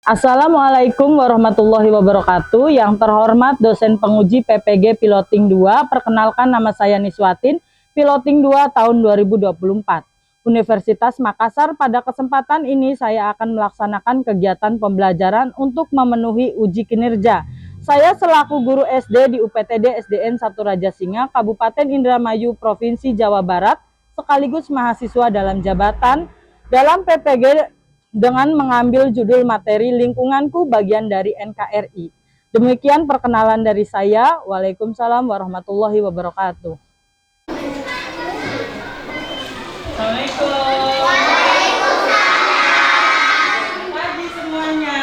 Assalamualaikum warahmatullahi wabarakatuh. Yang terhormat dosen penguji PPG Piloting 2, perkenalkan nama saya Niswatin, Piloting 2 tahun 2024. Universitas Makassar. Pada kesempatan ini saya akan melaksanakan kegiatan pembelajaran untuk memenuhi uji kinerja. Saya selaku guru SD di UPTD SDN 1 Raja Singa, Kabupaten Indramayu, Provinsi Jawa Barat, sekaligus mahasiswa dalam jabatan dalam PPG dengan mengambil judul materi lingkunganku bagian dari NKRI. Demikian perkenalan dari saya. Waalaikumsalam warahmatullahi wabarakatuh. Assalamualaikum. Selamat pagi semuanya.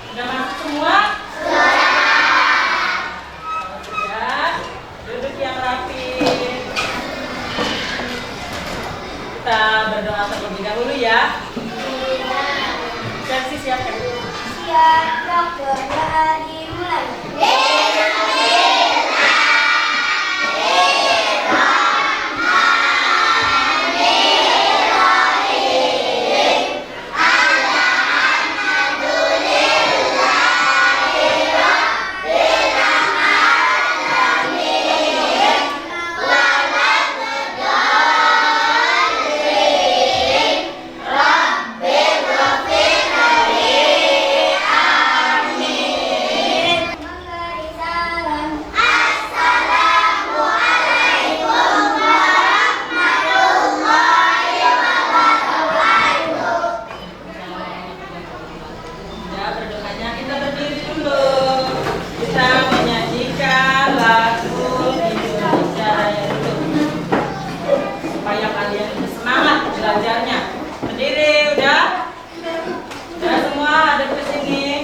Sudah masuk semua? Sudah. Duduk yang rapi. Kita berdoa terlebih dahulu ya. Versi siapkan. Siap, dokter, dimulai. Belajarnya berdiri, udah semua ada ke sini.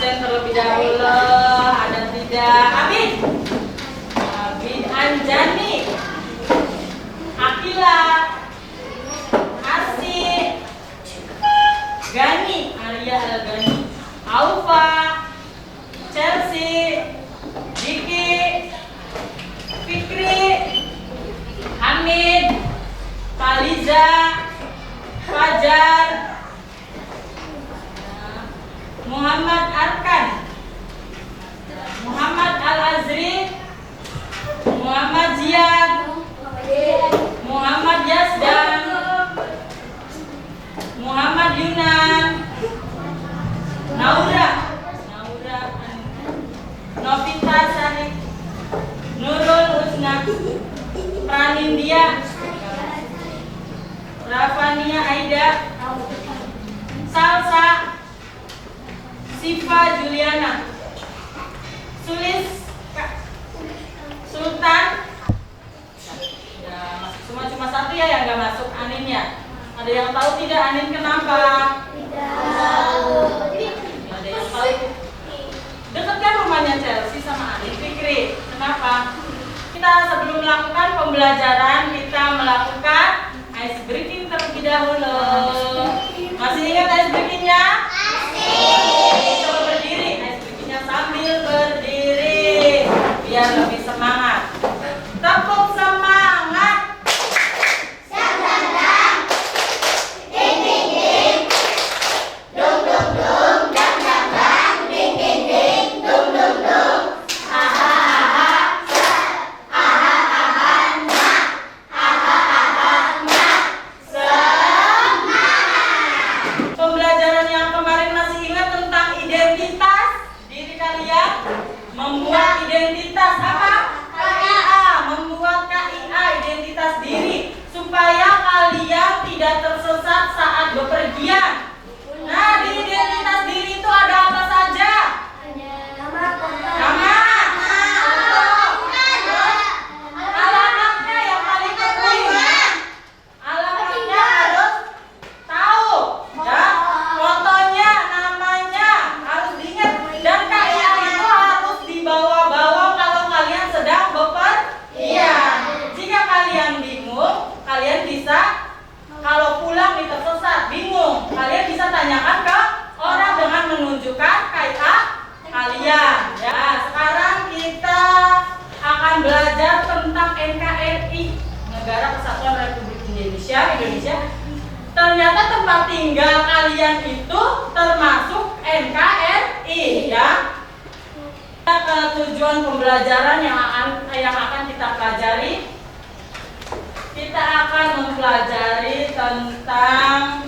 Terlebih dahulu ada tidak Amin, Anjani, Akila, Arsi, Gani, Arya Al-Gani, Aufa, Chelsea, Diki, Fikri, Hamid, Faliza, Fajar, Muhammad Arkan, Muhammad Al-Azri, Muhammad Ziad, Muhammad Yazdan, Muhammad Yunan, Naura, Novita Sari, Nurul Husna, Pranindya, Rafania Aida, Salsa, Siva Juliana, Sulis, Sultan. Ya, masuk semua, cuma satu ya yang nggak masuk, Anin ya. Ada yang tahu tidak Anin kenapa? Tidak tahu. Ada yang tahu? Dekat kan rumahnya Chelsea sama Anin? Fikri, kenapa? Kita sebelum melakukan pembelajaran, kita melakukan ice breaking terlebih dahulu. Masih ingat ice breakingnya? Coba berdiri, ice breakingnya sambil berdiri biar lebih semangat. Tepuk semangat. Ding ding ding, dum dum dum, dang dang dang, ding ding ding, dum dum dum. Aha aha sa, aha aha na, aha aha na. Pembelajaran Indonesia. Ternyata tempat tinggal kalian itu termasuk NKRI ya. Ke tujuan pembelajaran yang akan kita pelajari. Kita akan mempelajari tentang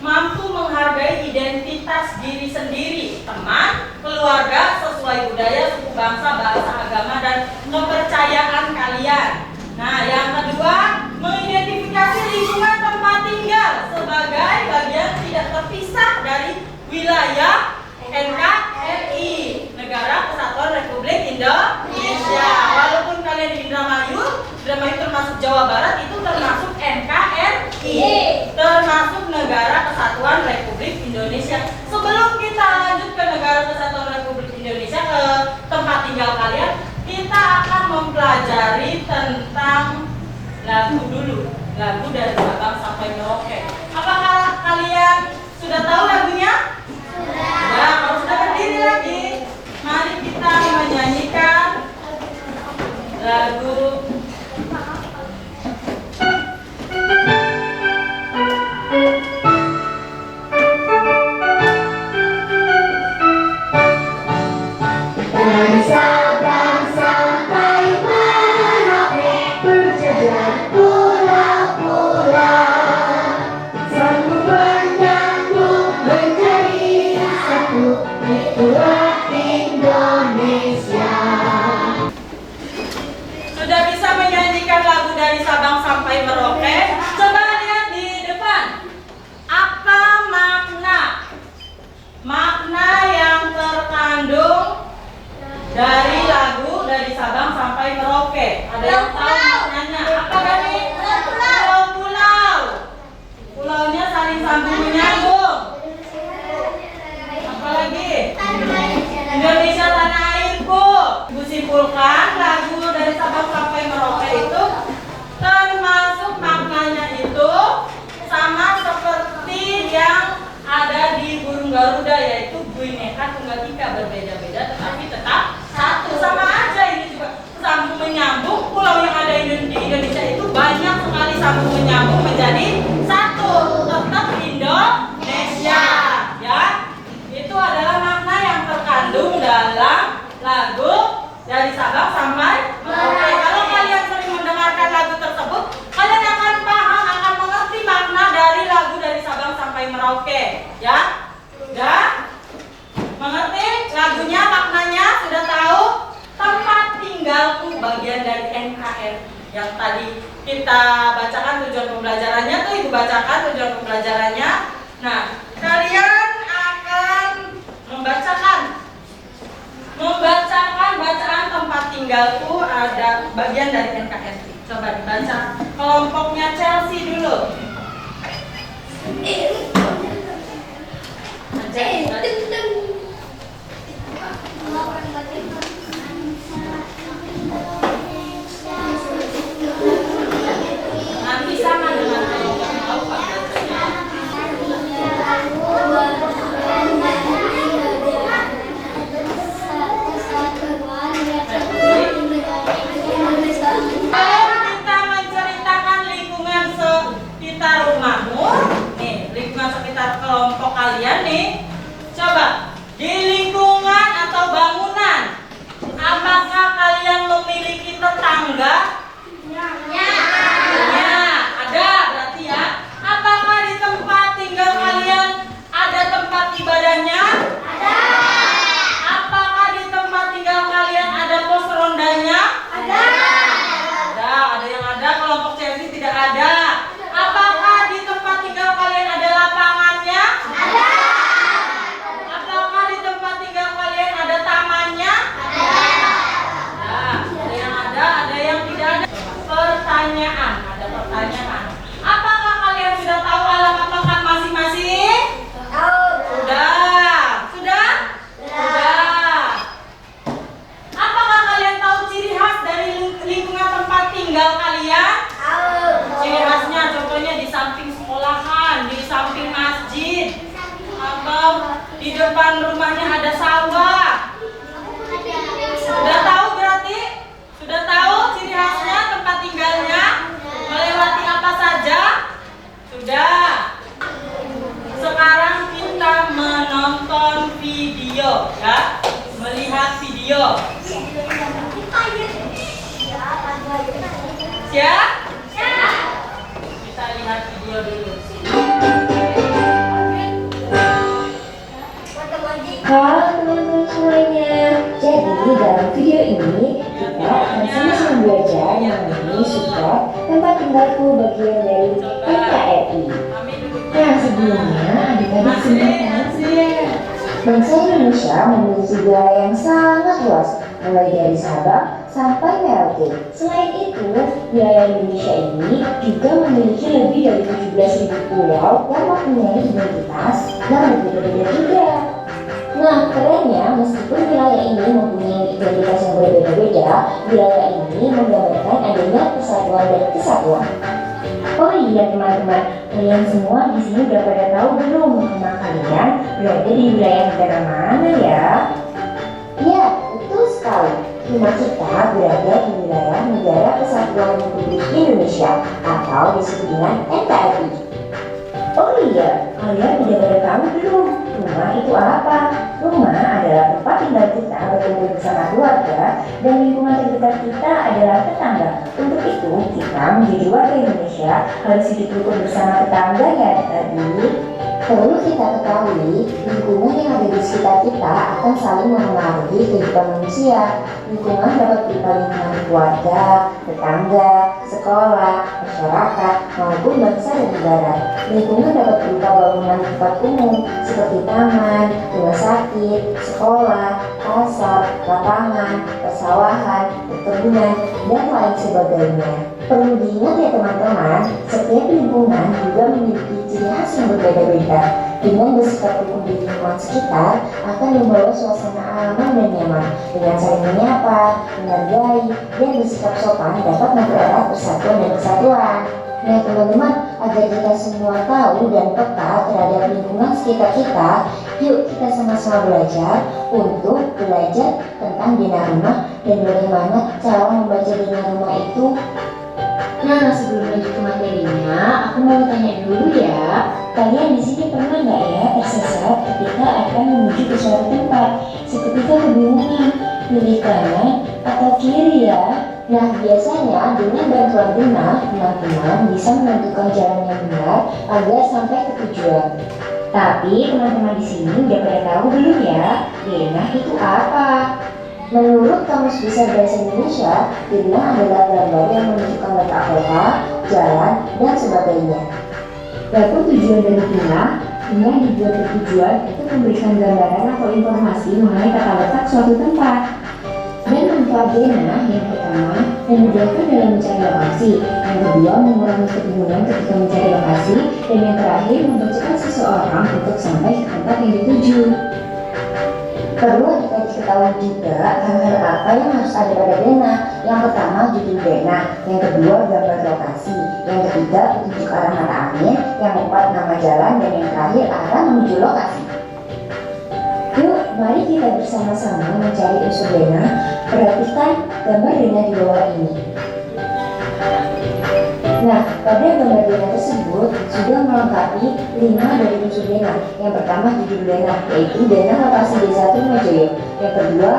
mampu menghargai identitas diri sendiri, teman, keluarga, sesuai budaya, suku bangsa, bahasa, agama, dan kepercayaan kalian. Nah, yang kedua, mengidentifikasi lingkungan tempat tinggal sebagai bagian tidak terpisah dari wilayah NKRI, Negara Kesatuan Republik Indonesia. Walaupun kalian di Indramayu termasuk Jawa Barat, itu termasuk NKRI, termasuk Negara Kesatuan Republik Indonesia. Sebelum kita lanjut ke Negara Kesatuan Republik Indonesia, ke tempat tinggal kalian, kita akan mempelajari tentang lagu dulu. Lagu dari Sabang sampai Merauke. Apakah kalian sudah tahu lagunya? Ya, kalau sudah berdiri lagi, mari kita menyanyikan lagu Dari Sabang sampai Merauke, berjajar pulau-pulau, sambung menyambung menjadi satu, itulah Indonesia. sudah bisa menyanyikan lagu dari Sabang sampai Merauke? Coba lihat di depan. Apa makna yang terkandung dari lagu dari Sabang sampai Merauke? Ada yang tahu maknanya? Apa dari pulau-pulau? Pulaunya saling sambung menyambung. Apalagi? Indonesia tanah airku. Ibu simpulkan lagu dari Sabang sampai Merauke itu termasuk maknanya itu sama seperti yang ada di burung Garuda, yaitu Bhinneka Tunggal Ika, berbeda-beda tetapi tetap satu. Sama aja ini juga sambung menyambung. Pulau yang ada di Indonesia itu banyak sekali sambung menyambung menjadi satu, tetap Indonesia ya. Itu adalah makna yang terkandung dalam lagu dari Sabang sampai Merauke. Kalau kalian sering mendengarkan lagu tersebut, kalian akan paham, akan mengerti makna dari lagu dari Sabang sampai Merauke ya. Sudah mengerti lagunya, maknanya sudah tahu? Tempat tinggalku bagian dari NKRI yang tadi kita bacakan tujuan pembelajarannya tuh, Ibu bacakan tujuan pembelajarannya. Nah, kalian akan membacakan bacaan tempat tinggalku ada bagian dari NKRI. Coba dibaca kelompoknya Chelsea dulu. Nanti sama dengan kelompok Alfa bacanya. Kalau kita menceritakan lingkungan sekitar rumahmu, nih lingkungan sekitar kelompok kalian nih, coba di lingkungan atau bangunan, apakah kalian memiliki tetangga? Ya, ada berarti ya. Apakah di tempat tinggal kalian ada tempat ibadahnya? Ada. Apakah di tempat tinggal kalian ada pos rondanya? Ada. Ada yang ada, kelompok Chelsea tidak ada. Apakah di tempat tinggal kalian ada lapangannya? Ada. Apakah di tempat tinggal kalian ada tamannya? Ada yang ada yang tidak ada. Pertanyaan, ada pertanyaan. Apakah kalian sudah tahu alamat lengkap masing-masing? Sudah? Apakah kalian tahu ciri khas dari lingkungan tempat tinggal kalian? Ciri khasnya contohnya di samping sekolahan, di samping masjid, atau di depan rumahnya ada sawah. Sudah tahu berarti? Sudah tahu ciri khasnya tempat tinggalnya? dan memenuhi surat tempat tinggalku bagian dari NKRI. Nah, sebelumnya adik-adik semua tahu ya, bangsa Indonesia memiliki wilayah yang sangat luas, mulai dari Sabang sampai Merauke. Selain itu, wilayah Indonesia ini juga memiliki lebih dari 17.000 pulau yang mempunyai identitas yang berbeda-beda juga. Nah, kerennya, meskipun wilayah ini mempunyai identitas yang berbeda-beda, wilayah ini menggambarkan adanya persatuan dan kesatuan. Oh iya teman-teman, kalian semua di sini udah pada tahu belum rumah kalian berada di wilayah negara mana ya? Ya, betul sekali. Rumah kita berada di wilayah Negara Kesatuan Republik Indonesia atau disebut dengan NKRI. Oh iya, kalian udah pada tahu belum? Rumah itu apa? Rumah adalah tempat tinggal kita berkumpul bersama keluarga dan lingkungan terdekat kita adalah tetangga. Untuk itu, kita menjadi warga Indonesia harus hidup rukun bersama tetangga ya adik-adik. Perlu kita ketahui, lingkungan yang ada di sekitar kita akan saling mempengaruhi kehidupan manusia. Lingkungan dapat berupa lingkungan keluarga, tetangga, sekolah, masyarakat, maupun bangsa dan negara. Lingkungan dapat berupa bangunan tempat umum seperti taman, rumah sakit, sekolah, pasar, lapangan, persawahan, perkebunan, dan lain sebagainya. Perlu diingat ya teman-teman, setiap lingkungan juga memiliki ciri khas yang berbeda-beda. Dengan bersikap rukun di lingkungan sekitar akan membawa suasana aman dan nyaman. Dengan saling menyapa, menghargai, dan bersikap sopan dapat mempererat persatuan dan kesatuan. Nah teman-teman, agar kita semua tahu dan peka terhadap lingkungan sekitar kita, yuk kita sama-sama belajar untuk belajar tentang zona rumah dan bagaimana cara membaca zona rumah itu. Nah, sebelum lanjut ke materinya, aku mau tanya dulu ya, kalian di sini pernah nggak ya tersesat ketika akan menuju ke suatu tempat, seketika kebingungan, pilih kanan atau kiri ya? Nah, biasanya dengan bantuan Dena, teman-teman bisa menentukan jalan yang benar agar sampai ke tujuan. Tapi teman-teman di sini udah pada tahu belum ya, Dena itu apa? Menurut Kamus Besar Bahasa Indonesia, Dena adalah gambar yang menunjukkan letak kota, jalan, dan sebagainya. Adapun tujuan dari Dena dengan dibuat tujuan itu memberikan gambaran atau informasi mengenai tata letak suatu tempat. Dan manfaat Dena yang pertama, memudahkan dalam mencari lokasi. Yang kedua, mengurangi kebingungan ketika mencari lokasi. Dan yang terakhir, mempercepat seseorang untuk sampai ke tempat yang dituju. Perlu adik-adik ketahui juga hal-hal apa yang harus ada pada Dena. Yang pertama, judul Dena. Yang kedua, gambar lokasi. Yang ketiga, petunjuk arah mata angin. Yang keempat, nama jalan. Dan yang terakhir, arah menuju lokasi. Yuk, mari kita bersama-sama mencari unsur Dena. Perhatikan gambar Dena di bawah ini. Nah, pada gambar Dena tersebut sudah melengkapi 5 dari unsur Dena. Yang pertama, judul Dena, yaitu Dena lokasi Desa Trunojoyo. Yang kedua,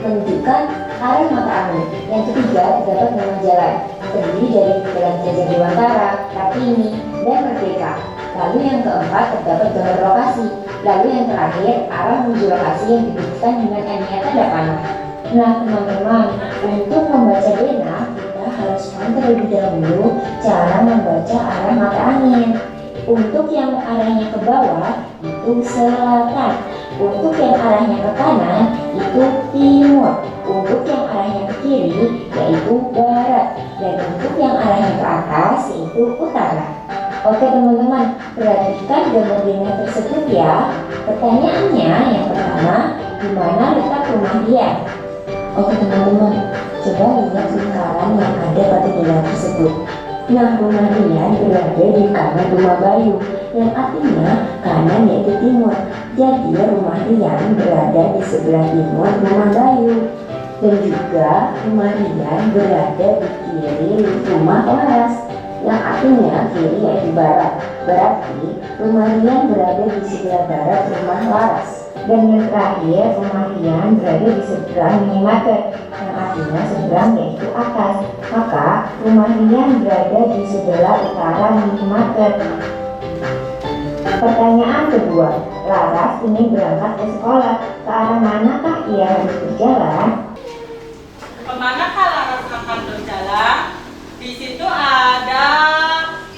menunjukkan arah mata angin. Yang ketiga, terdapat nama jalan, terdiri dari Jalan Gajah Dewantara, Kartini, dan Merdeka. Lalu yang keempat, terdapat gambar lokasi. Lalu yang terakhir, arah menuju lokasi yang dibuktikan dengan aneka tanda panah. Nah teman-teman, untuk membaca Dena, kita harus paham terlebih dahulu cara membaca arah mata angin. Untuk yang arahnya ke bawah, itu selatan. Untuk yang arahnya ke kanan, itu timur. Untuk yang arahnya ke kiri, yaitu barat. Dan untuk yang arahnya ke atas, yaitu utara. Oke teman-teman, perhatikan gambar Dena tersebut ya. Pertanyaannya yang pertama, di mana letak rumah Rian? Oke teman-teman, coba lihat lingkaran yang ada pada Dena tersebut. Nah, rumah Rian berada di kanan rumah Bayu, yang artinya kanan yaitu timur. Jadi rumah Rian berada di sebelah timur rumah Bayu. Dan juga rumah Rian berada di kiri rumah Laras, yang artinya kiri yaitu barat. Berarti rumah Rian berada di sebelah barat rumah Laras. Dan yang terakhir, rumah Rian berada di seberang minimarket, yang artinya seberang yaitu atas. Maka rumah Rian berada di sebelah utara minimarket. Pertanyaan kedua, Laras ingin berangkat ke sekolah. Ke arah manakah ia harus berjalan? Kemanakah Laras akan berjalan? Di situ ada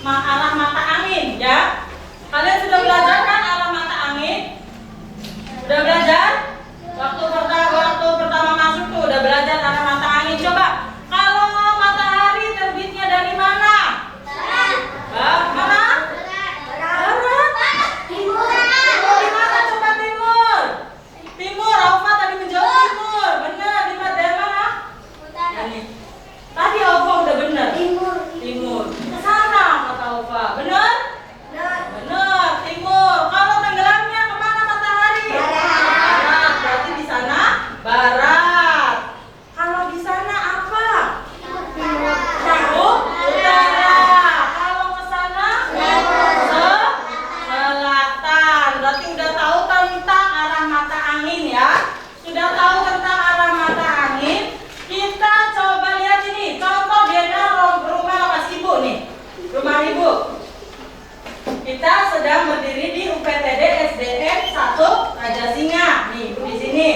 arah mata angin ya. Kalian sudah belajar kan arah mata angin? Udah belajar? Waktu pertama masuk tuh udah belajar arah mata angin. Coba kalau matahari terbitnya dari mana? Mana? Barat. Timur di mana? Coba timur. Timur. Alfa tadi menjawab timur. Benar. Dari mana? Ini. Tadi Alfa udah benar. Timur. Ke sana kata Alfa. Benar? Benar. Timur. Kalau tenggelamnya kemana matahari? Barat. Berarti di sana barat. Kalau di sana apa? Utara. Kalau ke sana selatan. Berarti udah tahu tentang arah mata angin ya. Sudah tahu tentang arah mata angin. Kita coba lihat ini. Contoh Dena rumah Mas Ibu nih. Rumah Ibu. Kita sedang berdiri di UPTD SDN 1 Raja Singa. Nih, Ibu di sini.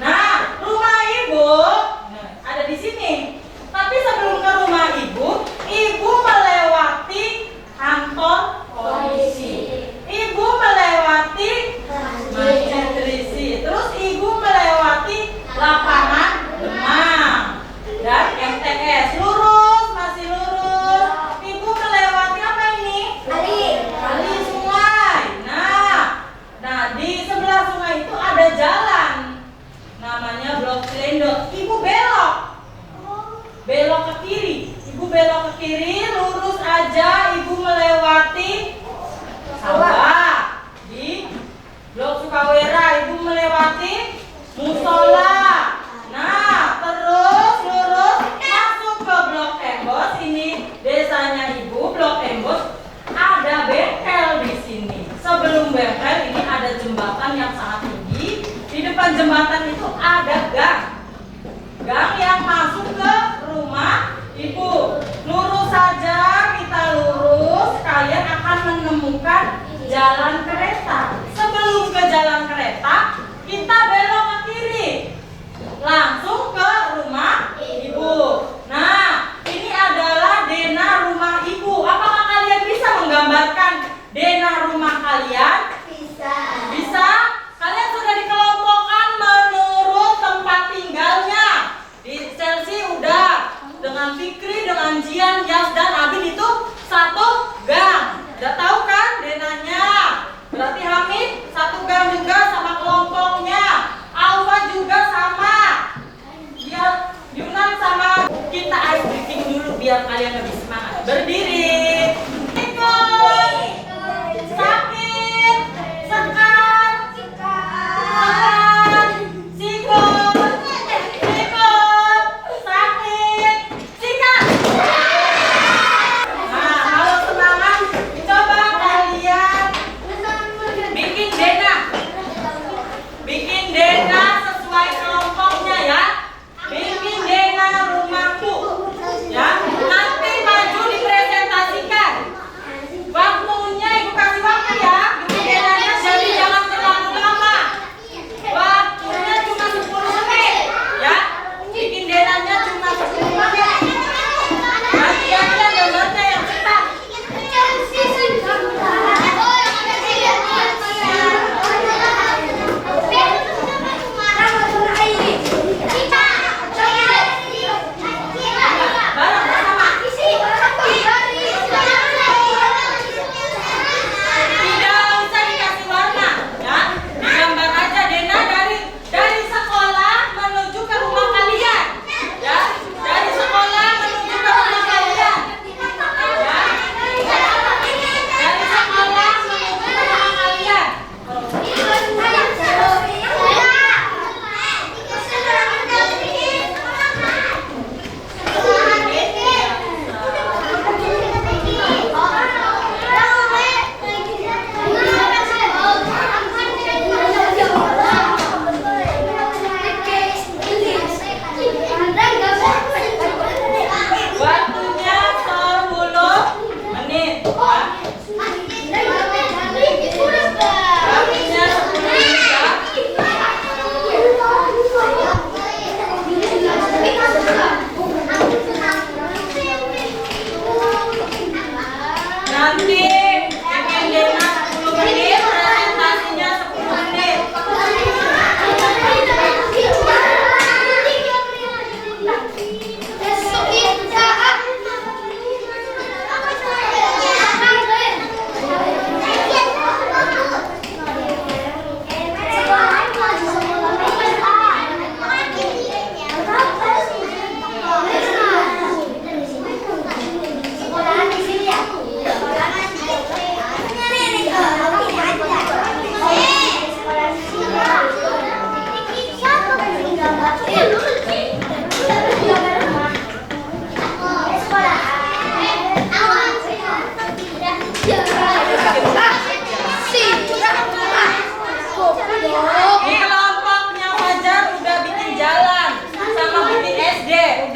Nah, rumah Ibu ada di sini. Tapi sebelum ke rumah Ibu, Ibu melewati kantor polisi. Ibu melewati masjid Risi. Terus Ibu melewati lapangan Demang dan MTS. Lurus, masih lurus. Ibu melewati apa ini? Kali sungai. Nah di sebelah sungai itu ada jalan. Namanya Blok Cilendot. Ibu belok ke kiri. Ibu belok ke kiri, lurus aja. Ibu melewati sawah. Di Blok Sukawera Ibu melewati musola. Nah, terus lurus masuk ke Blok Embos. Ini desanya Ibu, Blok Embos. Ada bengkel di sini. Sebelum bengkel ini ada jembatan yang sangat tinggi. Di depan jembatan itu ada gang. Gang yang masuk ke rumah Ibu. Lurus saja, kita lurus, kalian akan menemukan jalan kereta. Sebelum ke jalan kereta, kita belok ke kiri. Langsung ke rumah Ibu. Nah, ini adalah Dena rumah Ibu. Apakah kalian bisa menggambarkan Dena rumah kalian? Bisa? Kalian sudah dikelompokkan menurut tempat tinggalnya. Di Chelsea udah, dengan Fikri, dengan Jian, Yas, dan Abid itu satu gang. Udah tahu kan Denanya? Berarti Hamid satu gang juga sama kelompoknya. Alfa juga sama. Dia Yunan sama. Kita ice breaking dulu biar kalian lebih semangat. Berdiri. Ikut. Sakit. Sekat. Sekat. Sikut. Sikut. Sakit. Sikat. Nah, kalau semangat, coba kalian bikin Dena. Bikin Dena sesuai kelompoknya ya. Bikin Dena rumahku. Ya, nanti maju di presentasi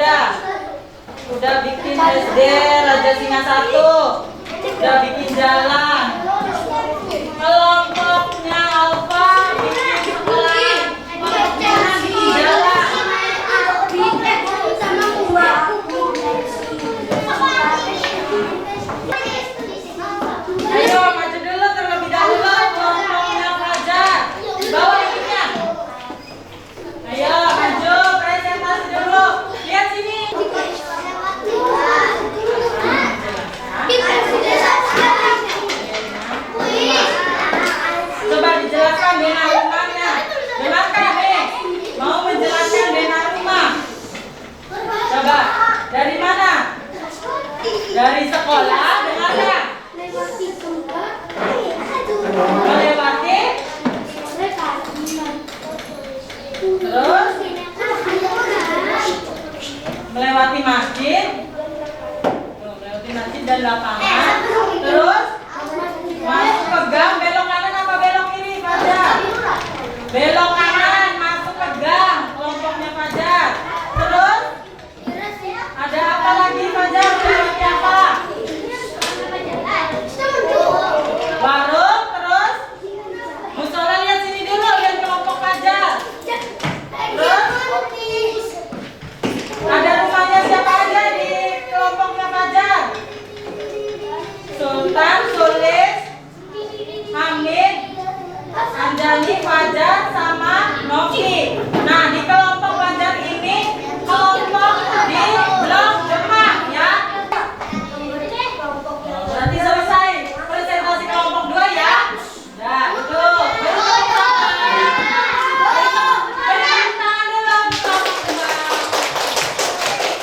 Udah bikin SD Raja Singa 1. Udah bikin jalan. Kelompoknya Alfa bikin sekolah. Kelompoknya bikin jalan. Ayo maju dulu terlebih dahulu kelompoknya Fajar. Di bawah ininya. Ayo maju presentasi dulu. Lihat sini. Coba dijelaskan Bena rumahnya. Dengarkan nih. Mau menjelaskan Bena rumah. Coba dari mana? Dari sekolah. Dengarkan. Melewati. Terus melewati masjid. Melewati masjid dan lapangan. Terus masuk ke gang, belok kanan apa belok kiri, Fajar? Belok kanan, masuk ke gang, kelompoknya Fajar. Terus ada apa lagi, Fajar? Melewati apa? Warung, terus musola. Lihat sini dulu, lihat kelompok Fajar. Terus ada rumahnya siapa aja di kelompoknya Fajar? Sultan, Sulis, Hamid, Anjani, Fajar, sama Novi. Nah, di kelompok Fajar ini kelompok di blok Demak ya. Berarti selesai presentasi kelompok 2 ya. Nah, itu.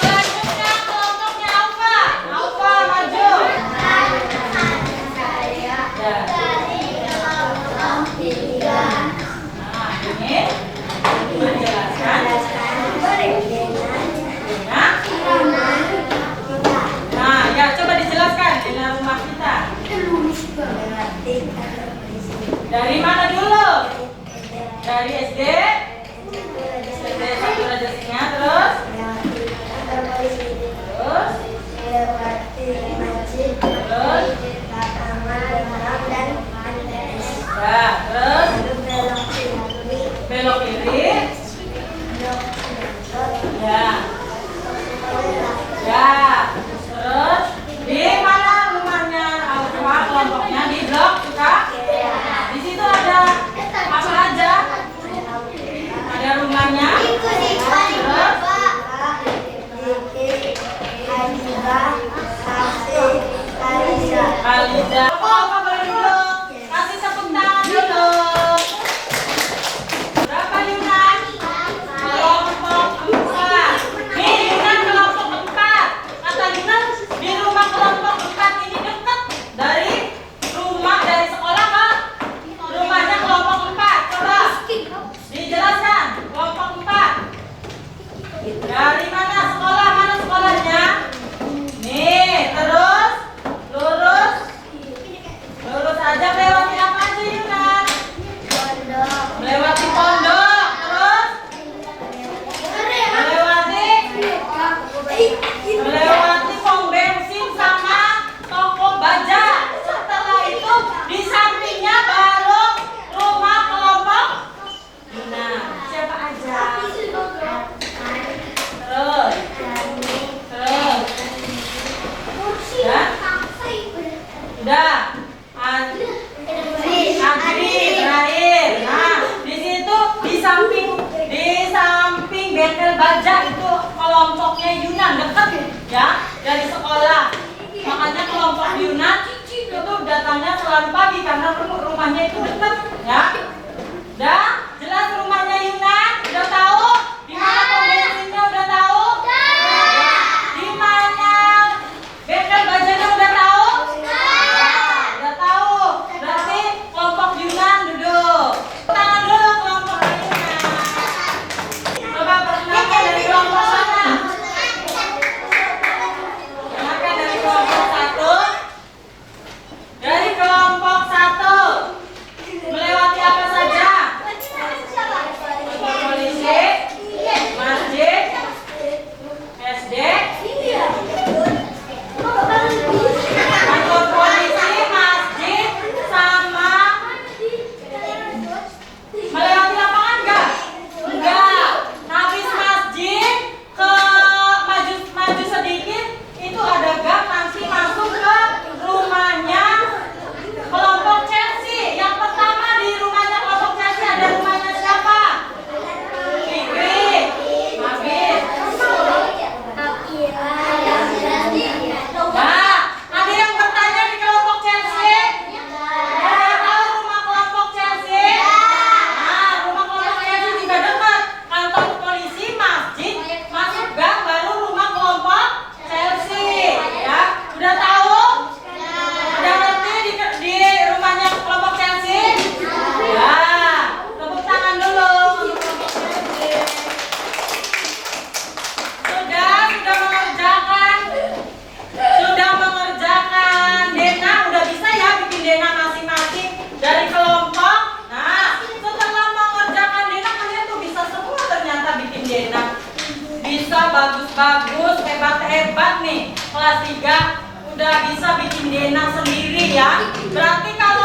Selanjutnya kelompoknya Alfa. Alfa maju. Nah, ini menjelaskan. Nah, ya coba dijelaskan dengan rumah kita. Dari mana dulu? Dari SD? SD 1 Raja Singa, terus? Terus? Terus? Ya, terus? Belok kiri? Ya. Ya. Terus? Di mana rumahnya Alfa kelompoknya? Di blok suka? Di situ ada apa aja? Ada rumahnya? Terus? Aliza. Apa boleh dulu? Kasih tepuk tangan dulu. Berapa Yunan? Kelompok 4. Nih Yunan kelompok 4. Kata Yunan di rumah kelompok 4 ini dekat dari rumah dari sekolah ke rumahnya kelompok 4. Coba dijelaskan kelompok 4. Dari mana sekolah? Mana sekolahnya? Nih, terus lurus. Lurus aja melewati apa aja Yunan? Melewati pondok. Terus melewati pom bensin sama toko baja. Setelah itu di sampingnya baru rumah kelompok Yunan. Siapa aja? Terus. Ya? Udah. Adri terakhir. Nah, di situ di samping bengkel baja itu kelompoknya Yunan dekat ya dari sekolah. Makanya kelompok Yunan itu datangnya selalu pagi karena rumahnya itu dekat ya. Udah jelas rumahnya Yunan? Udah tahu? Di mana pom bensinnya udah tahu? Di mana bengkel bajanya udah tahu? Udah tahu. Berarti kelompok Yunan duduk. Tangan dulu kelompok Yunan. Coba perkenalkan dari kelompok sana. Perkenalkan dari kelompok 1. Dari kelompok 1 melewati apa 3 udah bisa bikin DNA sendiri ya. Berarti kalian